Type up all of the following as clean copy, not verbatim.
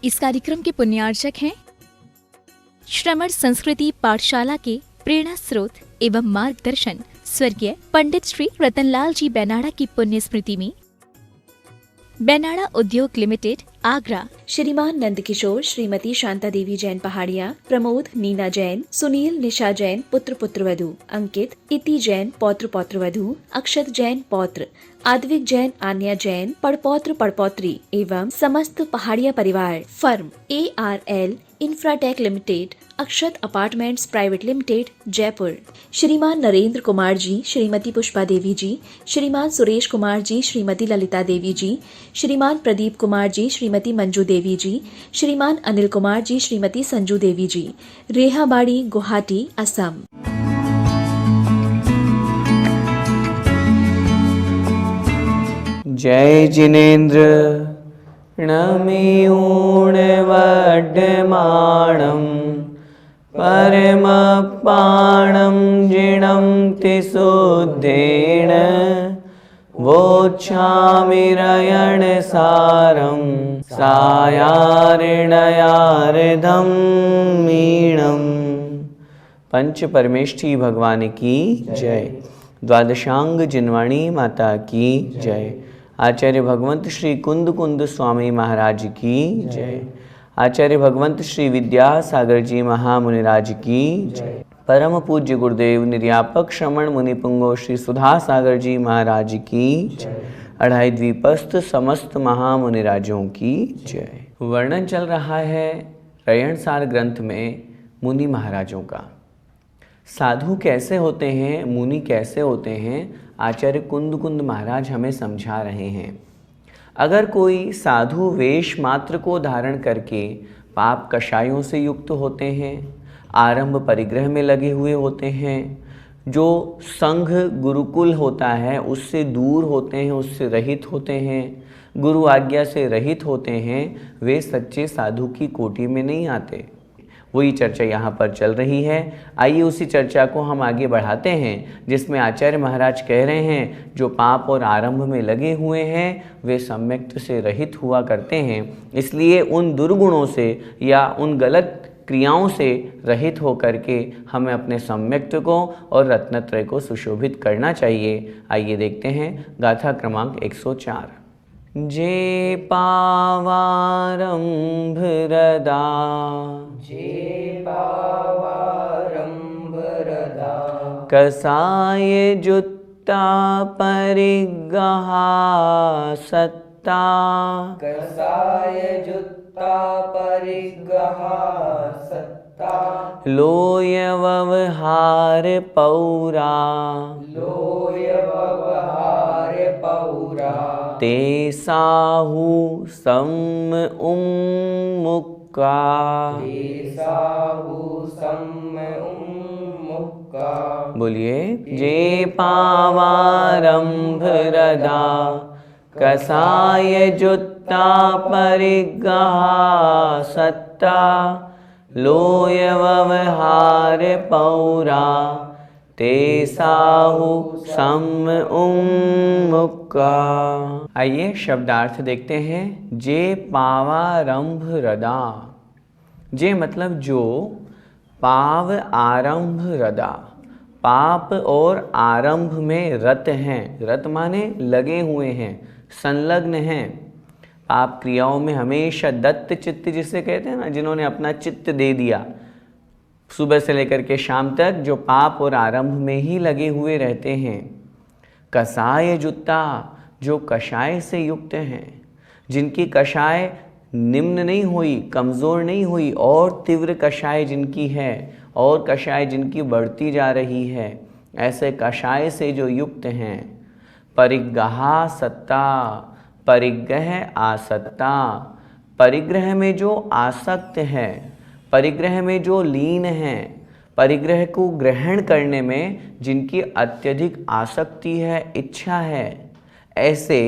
इस कार्यक्रम के पुण्यार्चक हैं श्रमण संस्कृति पाठशाला के प्रेरणा स्रोत एवं मार्गदर्शन स्वर्गीय पंडित श्री रतनलाल जी बेनाड़ा की पुण्य स्मृति में बेनाड़ा उद्योग लिमिटेड आगरा, श्रीमान नंदकिशोर, श्रीमती शांता देवी जैन पहाड़िया, प्रमोद नीना जैन, सुनील निशा जैन पुत्र पुत्रवधू, अंकित इति जैन पौत्र पौत्रवधू, अक्षत जैन पौत्र, आद्विक जैन आन्या जैन पड़पौत्र पड़पौत्री एवं समस्त पहाड़िया परिवार, फर्म ARL इंफ्राटेक लिमिटेड, अक्षत अपार्टमेंट्स प्राइवेट लिमिटेड, जयपुर। श्रीमान नरेंद्र कुमार जी, श्रीमती पुष्पा देवी जी, श्रीमान सुरेश कुमार जी, श्रीमती ललिता देवी जी, श्रीमान प्रदीप कुमार जी, श्रीमती मंजू देवी जी, श्रीमान अनिल कुमार जी, श्रीमती संजू देवी जी, रेहाबाड़ी, गुवाहाटी, असम। जय जिनेन्द्र णमियूणवड्डमाणं परमपाणं जिणं तिशुद्धेन वोच्छामिरयणसारं सायार्णयार्धं मीणम्। पंच परमेष्ठी भगवान की जय। द्वादशांग जिनवाणी माता की जय। आचार्य भगवंत श्री कुंद कुंद स्वामी महाराज की जय। आचार्य भगवंत श्री विद्यासागर जी महामुनिराज की जय। परम पूज्य गुरुदेव निर्यापक श्रमण मुनिपुंगो श्री सुधा सागर जी महाराज की जय। अढ़ाई द्वीपस्थ समस्त महामुनिराजों की जय। वर्णन चल रहा है रयणसार ग्रंथ में मुनि महाराजों का। साधु कैसे होते हैं, मुनि कैसे होते हैं, आचार्य कुंद कुंद महाराज हमें समझा रहे हैं। अगर कोई साधु वेश मात्र को धारण करके पाप कषायों से युक्त होते हैं, आरंभ परिग्रह में लगे हुए होते हैं, जो संघ गुरुकुल होता है उससे दूर होते हैं, उससे रहित होते हैं, गुरु आज्ञा से रहित होते हैं, वे सच्चे साधु की कोटि में नहीं आते। वही चर्चा यहाँ पर चल रही है। आइए उसी चर्चा को हम आगे बढ़ाते हैं, जिसमें आचार्य महाराज कह रहे हैं जो पाप और आरंभ में लगे हुए हैं वे सम्यक्त से रहित हुआ करते हैं। इसलिए उन दुर्गुणों से या उन गलत क्रियाओं से रहित होकर के हमें अपने सम्यक्त को और रत्नत्रय को सुशोभित करना चाहिए। आइए देखते हैं गाथा क्रमांक 104। जे पावारंभ रदा, जे पावारंभ रदा, कसाय जुत्ता परिगहा सत्ता, कसाय जुत्ता परिगहा सत्ता, लोय व्यवहार पौरा, लोय व्यवहार पौरा, ते साहु सम उम्मुक्का, ते साहु सम उम्मुक्का। बोलिए। जे पावारंभ रदा, कसाय जुत्ता परिगहा सत्ता, लोय व्यवहार पौरा, ते साहु सम उम्मुक्का। आइए शब्दार्थ देखते हैं। जे पावारंभ रदा, जे मतलब जो, पाव आरंभ रदा, पाप और आरंभ में रत हैं। रत माने लगे हुए हैं, संलग्न हैं। पाप क्रियाओं में हमेशा दत्त चित्त जिसे कहते हैं ना, जिन्होंने अपना चित्त दे दिया सुबह से लेकर के शाम तक, जो पाप और आरंभ में ही लगे हुए रहते हैं। कसाय जुत्ता, जो कषाय से युक्त हैं, जिनकी कषाय निम्न नहीं हुई, कमज़ोर नहीं हुई, और तीव्र कषाय जिनकी है, और कषाय जिनकी बढ़ती जा रही है, ऐसे कषाय से जो युक्त हैं। परिग्रहा सत्ता, परिग्रह आसत्ता, परिग्रह में जो आसक्त है, परिग्रह में जो लीन है, परिग्रह को ग्रहण करने में जिनकी अत्यधिक आसक्ति है, इच्छा है, ऐसे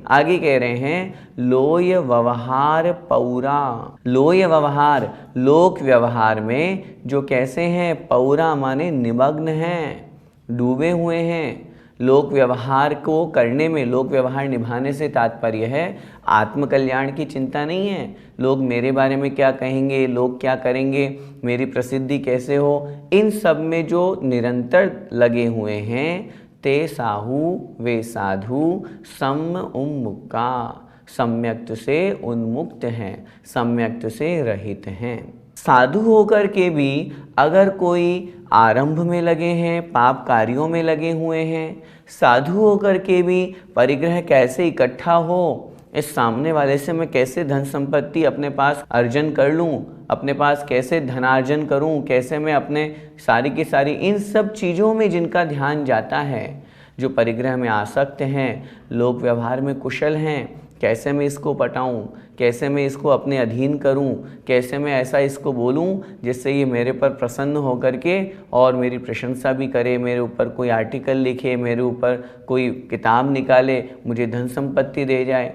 आगे कह रहे हैं लोय व्यवहार पौरा। लोय व्यवहार, लोक व्यवहार में जो कैसे हैं, पौरा माने निमग्न हैं, डूबे हुए हैं। लोक व्यवहार को करने में, लोक व्यवहार निभाने से तात्पर्य है आत्म कल्याण की चिंता नहीं है। लोग मेरे बारे में क्या कहेंगे, लोग क्या करेंगे, मेरी प्रसिद्धि कैसे हो, इन सब में जो निरंतर लगे हुए हैं, ते साहू वे साधु सम उन्मुक्ता, सम्यक्त से उन्मुक्त हैं, सम्यक्त से रहित हैं। साधु होकर के भी अगर कोई आरंभ में लगे हैं, पाप कार्यों में लगे हुए हैं, साधु होकर के भी परिग्रह कैसे इकट्ठा हो, इस सामने वाले से मैं कैसे धन संपत्ति अपने पास अर्जन कर लूं, अपने पास कैसे धनार्जन करूं, कैसे मैं अपने सारी की सारी इन सब चीज़ों में जिनका ध्यान जाता है, जो परिग्रह में आसक्त हैं, लोक व्यवहार में कुशल हैं, कैसे मैं इसको पटाऊं, कैसे मैं इसको अपने अधीन करूं, कैसे मैं ऐसा इसको बोलूं जिससे ये मेरे पर प्रसन्न होकर के और मेरी प्रशंसा भी करे, मेरे ऊपर कोई आर्टिकल लिखे, मेरे ऊपर कोई किताब निकाले, मुझे धन संपत्ति दे जाए।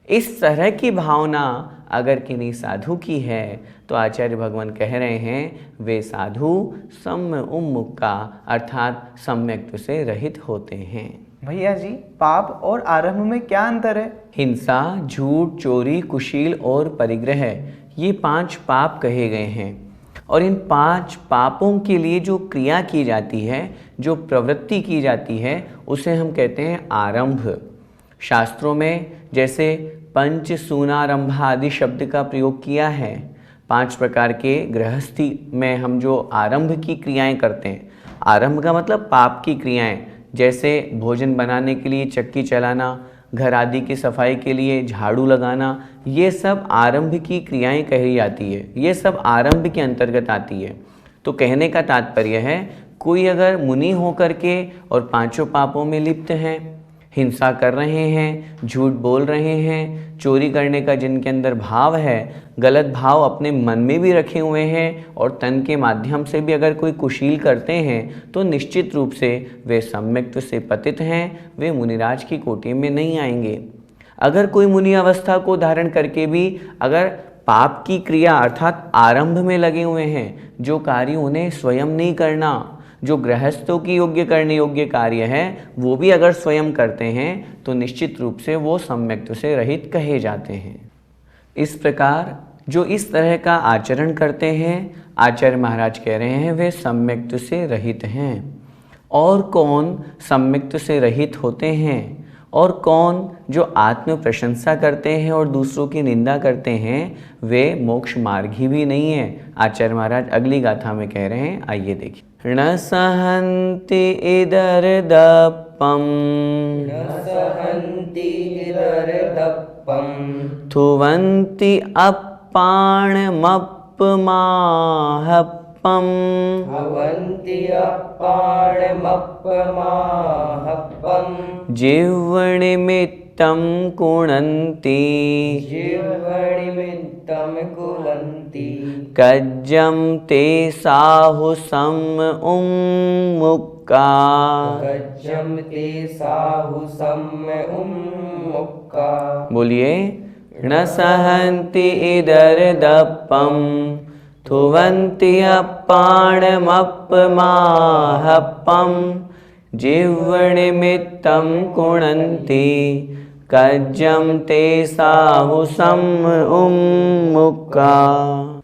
इस तरह की भावना अगर किन्हीं साधु की है तो आचार्य भगवान कह रहे हैं वे साधु सम्य उन्मुक्ता अर्थात सम्यक्त से रहित होते हैं। भैया जी, पाप और आरंभ में क्या अंतर है? हिंसा, झूठ, चोरी, कुशील और परिग्रह, ये 5 पाप कहे गए हैं। और इन 5 पापों के लिए जो क्रिया की जाती है, जो प्रवृत्ति की जाती है, उसे हम कहते हैं आरंभ। शास्त्रों में जैसे पंच सूनारंभ आदि शब्द का प्रयोग किया है। 5 प्रकार के गृहस्थी में हम जो आरंभ की क्रियाएं करते हैं, आरंभ का मतलब पाप की क्रियाएं, जैसे भोजन बनाने के लिए चक्की चलाना, घर आदि की सफाई के लिए झाड़ू लगाना, ये सब आरंभ की क्रियाएं कही जाती है, ये सब आरंभ के अंतर्गत आती है। तो कहने का तात्पर्य है कोई अगर मुनि होकर के और 5 पापों में लिप्त हैं, हिंसा कर रहे हैं, झूठ बोल रहे हैं, चोरी करने का जिनके अंदर भाव है, गलत भाव अपने मन में भी रखे हुए हैं और तन के माध्यम से भी अगर कोई कुशील करते हैं, तो निश्चित रूप से वे सम्यक्त से पतित हैं, वे मुनिराज की कोटि में नहीं आएंगे। अगर कोई मुनि अवस्था को धारण करके भी अगर पाप की क्रिया अर्थात आरंभ में लगे हुए हैं, जो कार्य उन्हें स्वयं नहीं करना, जो गृहस्थों की योग्य करने योग्य कार्य है, वो भी अगर स्वयं करते हैं तो निश्चित रूप से वो सम्यक्त से रहित कहे जाते हैं। इस प्रकार जो इस तरह का आचरण करते हैं, आचार्य महाराज कह रहे हैं वे सम्यक्त से रहित हैं। और कौन सम्यक्त से रहित होते हैं और कौन जो आत्म प्रशंसा करते हैं और दूसरों की निंदा करते हैं, वे मोक्ष मार्गी भी नहीं है। आचार्य महाराज अगली गाथा में कह रहे हैं, आइए देखिए। न सहन्ति इदर दप्पम, न सहन्ति इदर्दप्पं, थुवन्ति अप्पाणमप्पमाहप्पम, भवन्ति अप्पाणमप्पमाहप्पं, जिह्वनिमित्तं कुणन्ति, जीवनिमित्तं कुर्वन्ति, कज्जं ते साहुसं उन्मुक्ता, गज्जं ते साहुसं उन्मुक्ता। बोलिए। न सहन्ति इदर दप्पम, थुवन्ति अप्पाणमप्पमाहप्पम, जिह्वनिमित्तं कुणन्ति, कज्जं ते साहुसं उन्मुक्ता।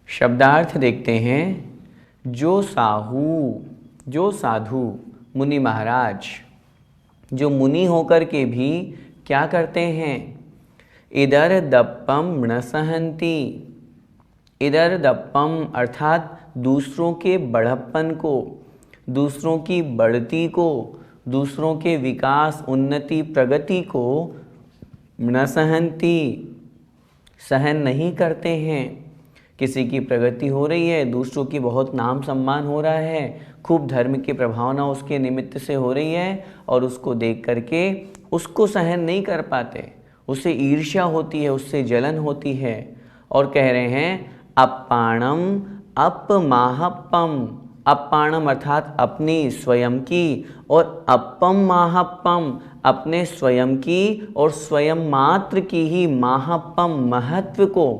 शब्दार्थ देखते हैं। जो साहू, जो साधु, मुनि महाराज, जो मुनि होकर के भी क्या करते हैं, इदर दप्पम न सहन्ति। इदर दप्पम अर्थात दूसरों के बढ़प्पन को, दूसरों की बढ़ती को, दूसरों के विकास, उन्नति, प्रगति को न सहन्ति, सहन नहीं करते हैं। किसी की प्रगति हो रही है, दूसरों की बहुत नाम सम्मान हो रहा है, खूब धर्म की प्रभावना उसके निमित्त से हो रही है और उसको देख करके उसको सहन नहीं कर पाते, उसे ईर्ष्या होती है, उससे जलन होती है और कह रहे हैं अप्पाणम अपमाहप्पम। अप्पाणम अर्थात अपनी स्वयं की और अप्पम माहप्पम अपने स्वयं की और स्वयं मात्र की ही माहप्पम महत्व को,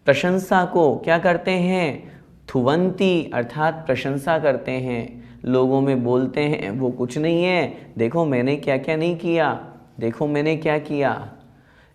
प्रशंसा को क्या करते हैं, थुवंती अर्थात प्रशंसा करते हैं, लोगों में बोलते हैं वो कुछ नहीं है, देखो मैंने क्या क्या नहीं किया, देखो मैंने क्या किया।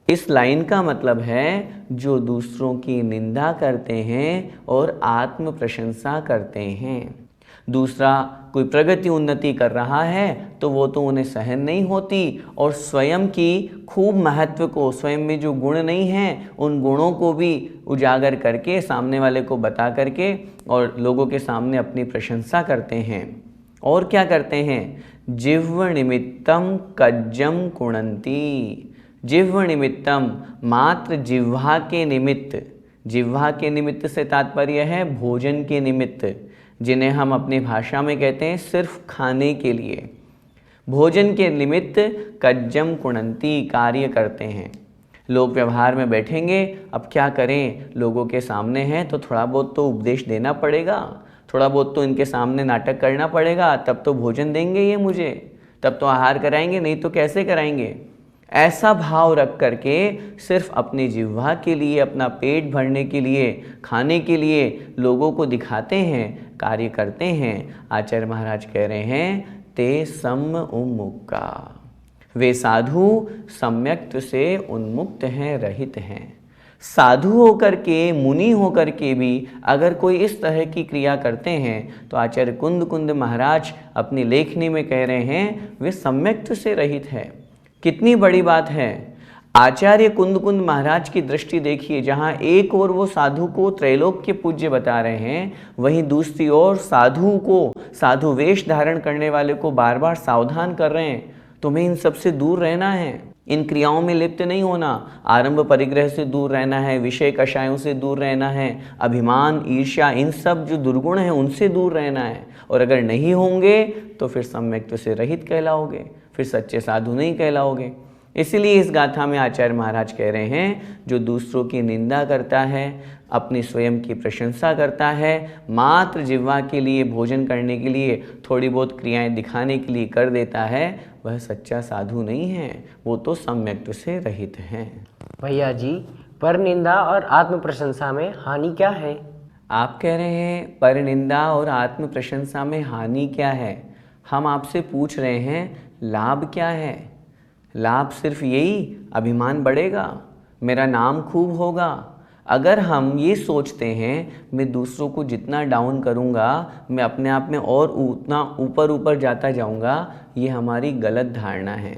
इस लाइन का मतलब है जो दूसरों की निंदा करते हैं और आत्म प्रशंसा करते हैं। दूसरा कोई प्रगति उन्नति कर रहा है तो वो तो उन्हें सहन नहीं होती और स्वयं की खूब महत्व को, स्वयं में जो गुण नहीं हैं उन गुणों को भी उजागर करके सामने वाले को बता करके और लोगों के सामने अपनी प्रशंसा करते हैं। और क्या करते हैं? जिह्व निमित्तम कज्जम कुणंती। जिह्व निमित्तम, मात्र जिह्वा के निमित्त। जिह्वा के निमित्त से तात्पर्य है भोजन के निमित्त, जिन्हें हम अपनी भाषा में कहते हैं सिर्फ खाने के लिए। भोजन के निमित्त कज्जम कुणंती, कार्य करते हैं। लोग व्यवहार में बैठेंगे, अब क्या करें, लोगों के सामने हैं तो थोड़ा बहुत तो उपदेश देना पड़ेगा, थोड़ा बहुत तो इनके सामने नाटक करना पड़ेगा, तब तो भोजन देंगे ये मुझे, तब तो आहार कराएंगे, नहीं तो कैसे कराएंगे। ऐसा भाव रख करके सिर्फ अपनी जिह्वा के लिए, अपना पेट भरने के लिए, खाने के लिए लोगों को दिखाते हैं, कार्य करते हैं। आचार्य महाराज कह रहे हैं ते सम उन्मुक्ता, वे साधु सम्यक्त से उन्मुक्त हैं, रहित हैं। साधु होकर के, मुनि होकर के भी अगर कोई इस तरह की क्रिया करते हैं तो आचार्य कुंद कुंद महाराज अपनी लेखनी में कह रहे हैं वे सम्यक्त से रहित है। कितनी बड़ी बात है। आचार्य कुंद कुंद महाराज की दृष्टि देखिए, जहाँ एक ओर वो साधु को त्रैलोक के पूज्य बता रहे हैं, वहीं दूसरी ओर साधु को, साधु वेश धारण करने वाले को बार बार सावधान कर रहे हैं, तुम्हें इन सब से दूर रहना है, इन क्रियाओं में लिप्त नहीं होना, आरंभ परिग्रह से दूर रहना है, विषय कषायों से दूर रहना है, अभिमान ईर्ष्या इन सब जो दुर्गुण हैं उनसे दूर रहना है। और अगर नहीं होंगे तो फिर सम्यक्त से रहित कहलाओगे, फिर सच्चे साधु नहीं कहलाओगे। इसीलिए इस गाथा में आचार्य महाराज कह रहे हैं जो दूसरों की निंदा करता है, अपनी स्वयं की प्रशंसा करता है, मात्र जिह्वा के लिए, भोजन करने के लिए, थोड़ी बहुत क्रियाएं दिखाने के लिए कर देता है, वह सच्चा साधु नहीं है, वो तो सम्यक्त से रहित हैं। भैया जी, पर निंदा और आत्म प्रशंसा में हानि क्या है? आप कह रहे हैं पर निंदा और आत्म प्रशंसा में हानि क्या है। हम आपसे पूछ रहे हैं लाभ क्या है। लाभ सिर्फ यही, अभिमान बढ़ेगा, मेरा नाम खूब होगा। अगर हम ये सोचते हैं मैं दूसरों को जितना डाउन करूँगा मैं अपने आप में और उतना ऊपर ऊपर जाता जाऊँगा, ये हमारी गलत धारणा है।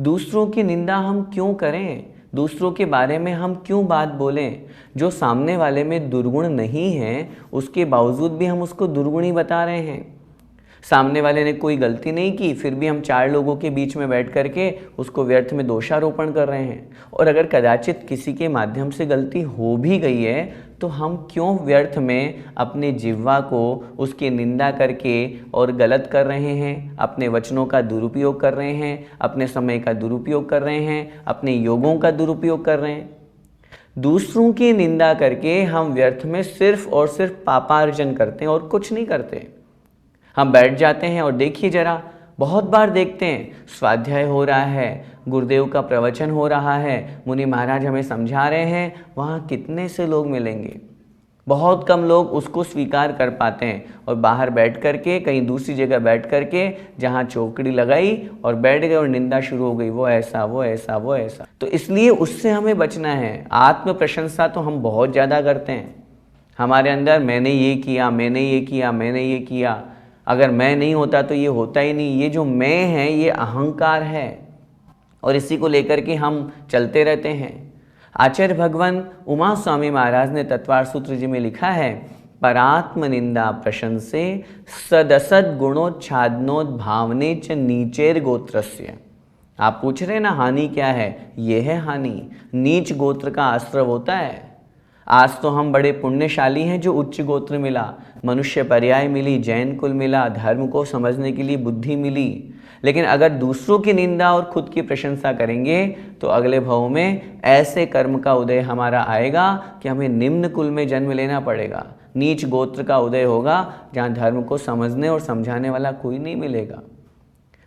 दूसरों की निंदा हम क्यों करें, दूसरों के बारे में हम क्यों बात बोलें। जो सामने वाले में दुर्गुण नहीं है उसके बावजूद भी हम उसको दुर्गुण ही बता रहे हैं। सामने वाले ने कोई गलती नहीं की फिर भी हम चार लोगों के बीच में बैठ करके उसको व्यर्थ में दोषारोपण कर रहे हैं। और अगर कदाचित किसी के माध्यम से गलती हो भी गई है तो हम क्यों व्यर्थ में अपने जिह्वा को उसकी निंदा करके और गलत कर रहे हैं, अपने वचनों का दुरुपयोग कर रहे हैं, अपने समय का दुरुपयोग कर रहे हैं, अपने योगों का दुरुपयोग कर रहे हैं। दूसरों की निंदा करके हम व्यर्थ में सिर्फ और सिर्फ पापार्जन करते हैं और कुछ नहीं करते। हम बैठ जाते हैं और देखिए जरा, बहुत बार देखते हैं स्वाध्याय हो रहा है, गुरुदेव का प्रवचन हो रहा है, मुनि महाराज हमें समझा रहे हैं, वहाँ कितने से लोग मिलेंगे। बहुत कम लोग उसको स्वीकार कर पाते हैं और बाहर बैठ करके, कहीं दूसरी जगह बैठ करके जहाँ चौकड़ी लगाई और बैठ गए और निंदा शुरू हो गई, वो ऐसा वो ऐसा वो ऐसा। तो इसलिए उससे हमें बचना है। आत्म प्रशंसा तो हम बहुत ज़्यादा करते हैं, हमारे अंदर मैंने ये किया, मैंने ये किया, मैंने ये किया, अगर मैं नहीं होता तो ये होता ही नहीं। ये जो मैं है ये अहंकार है और इसी को लेकर के हम चलते रहते हैं। आचार्य भगवान उमा स्वामी महाराज ने तत्वार सूत्र जी में लिखा है, परात्म निंदा प्रशंसे सदसद गुणोच्छादनोद भावने च नीचेर गोत्रस्य। आप पूछ रहे हैं ना हानि क्या है, ये है हानि। नीच गोत्र का आश्रय होता है। आज तो हम बड़े पुण्यशाली हैं जो उच्च गोत्र मिला, मनुष्य पर्याय मिली, जैन कुल मिला, धर्म को समझने के लिए बुद्धि मिली। लेकिन अगर दूसरों की निंदा और खुद की प्रशंसा करेंगे तो अगले भव में ऐसे कर्म का उदय हमारा आएगा कि हमें निम्न कुल में जन्म लेना पड़ेगा। नीच गोत्र का उदय होगा जहाँ धर्म को समझने और समझाने वाला कोई नहीं मिलेगा।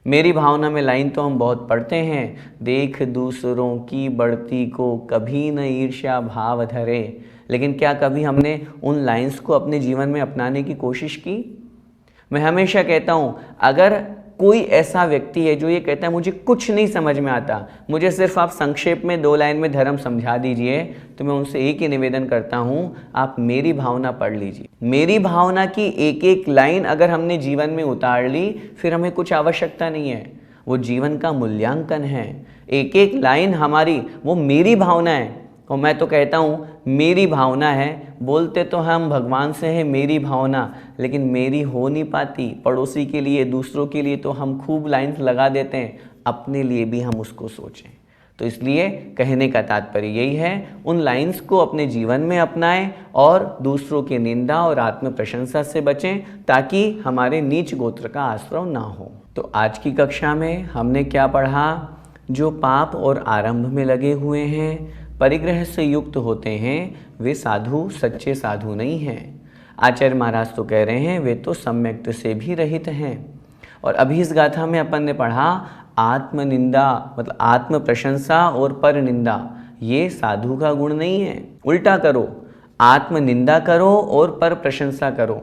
मेरी भावना में लाइन तो हम बहुत पढ़ते हैं, देख दूसरों की बढ़ती को कभी न ईर्ष्या भाव धरे। लेकिन क्या कभी हमने उन लाइंस को अपने जीवन में अपनाने की कोशिश की? मैं हमेशा कहता हूँ, अगर कोई ऐसा व्यक्ति है जो ये कहता है मुझे कुछ नहीं समझ में आता, मुझे सिर्फ आप संक्षेप में 2 लाइन में धर्म समझा दीजिए, तो मैं उनसे एक ही निवेदन करता हूँ, आप मेरी भावना पढ़ लीजिए। मेरी भावना की एक एक लाइन अगर हमने जीवन में उतार ली, फिर हमें कुछ आवश्यकता नहीं है। वो जीवन का मूल्यांकन है। एक एक लाइन हमारी वो मेरी भावना है। और मैं तो कहता हूँ मेरी भावना है, बोलते तो हम भगवान से है मेरी भावना, लेकिन मेरी हो नहीं पाती। पड़ोसी के लिए, दूसरों के लिए तो हम खूब लाइन्स लगा देते हैं, अपने लिए भी हम उसको सोचें। तो इसलिए कहने का तात्पर्य यही है, उन लाइन्स को अपने जीवन में अपनाएं और दूसरों की निंदा और आत्म प्रशंसा से बचें, ताकि हमारे नीच गोत्र का आश्रय ना हो। तो आज की कक्षा में हमने क्या पढ़ा? जो पाप और आरंभ में लगे हुए हैं, परिग्रह से युक्त होते हैं, वे साधु सच्चे साधु नहीं हैं। आचार्य महाराज तो कह रहे हैं वे तो सम्यक्त से भी रहित हैं। और अभी इस गाथा में अपन ने पढ़ा आत्मनिंदा, मतलब आत्म प्रशंसा और पर निंदा, ये साधु का गुण नहीं है। उल्टा करो, आत्मनिंदा करो और पर प्रशंसा करो।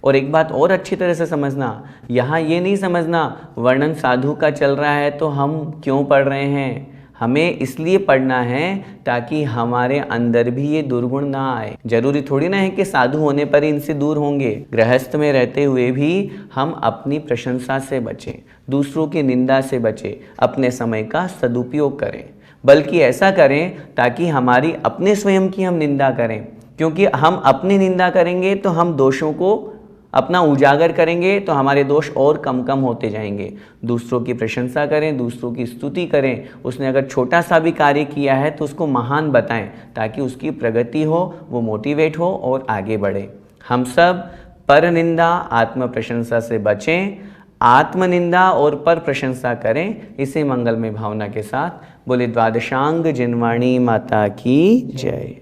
और एक बात और अच्छी तरह से समझना, यहाँ ये नहीं समझना वर्णन साधु का चल रहा है तो हम क्यों पढ़ रहे हैं। हमें इसलिए पढ़ना है ताकि हमारे अंदर भी ये दुर्गुण ना आए। जरूरी थोड़ी ना है कि साधु होने पर ही इनसे दूर होंगे। गृहस्थ में रहते हुए भी हम अपनी प्रशंसा से बचें, दूसरों की निंदा से बचें, अपने समय का सदुपयोग करें। बल्कि ऐसा करें ताकि हमारी अपने स्वयं की हम निंदा करें, क्योंकि हम अपनी निंदा करेंगे तो हम दोषों को अपना उजागर करेंगे तो हमारे दोष और कम कम होते जाएंगे। दूसरों की प्रशंसा करें, दूसरों की स्तुति करें। उसने अगर छोटा सा भी कार्य किया है तो उसको महान बताएं, ताकि उसकी प्रगति हो, वो मोटिवेट हो और आगे बढ़े। हम सब पर निंदा आत्म प्रशंसा से बचें, आत्मनिंदा और पर प्रशंसा करें। इसे मंगलमय भावना के साथ बोले द्वादशांग जिनवाणी माता की जय।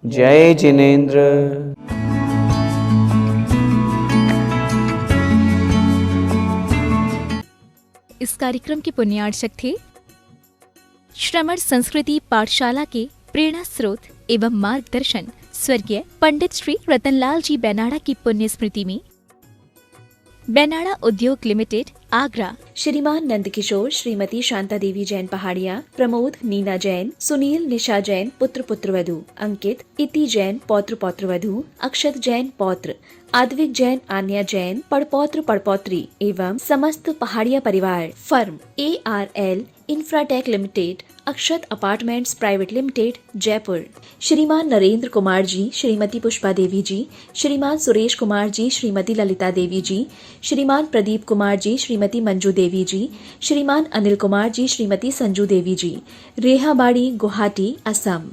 जय जिनेन्द्र। इस कार्यक्रम के पुण्यार्चक थे श्रमण संस्कृति पाठशाला के प्रेरणा स्रोत एवं मार्गदर्शन स्वर्गीय पंडित श्री रतनलाल जी बेनाड़ा की पुण्य स्मृति में बेनाड़ा उद्योग लिमिटेड, आगरा। श्रीमान नंदकिशोर, श्रीमती शांता देवी जैन पहाड़िया, प्रमोद नीना जैन, सुनील निशा जैन पुत्र पुत्रवधू, अंकित इति जैन पौत्र पौत्रवधू, अक्षत जैन पौत्र, आद्विक जैन आन्या जैन पड़पौत्र पड़पौत्री एवं समस्त पहाड़िया परिवार। फर्म ARL इंफ्राटेक लिमिटेड, अक्षत अपार्टमेंट्स प्राइवेट लिमिटेड, जयपुर। श्रीमान नरेंद्र कुमार जी, श्रीमती पुष्पा देवी जी, श्रीमान सुरेश कुमार जी, श्रीमती ललिता देवी जी, श्रीमान प्रदीप कुमार जी, श्रीमती मंजू देवी जी, श्रीमान अनिल कुमार जी, श्रीमती संजू देवी जी, रेहाबाड़ी, गुवाहाटी, असम।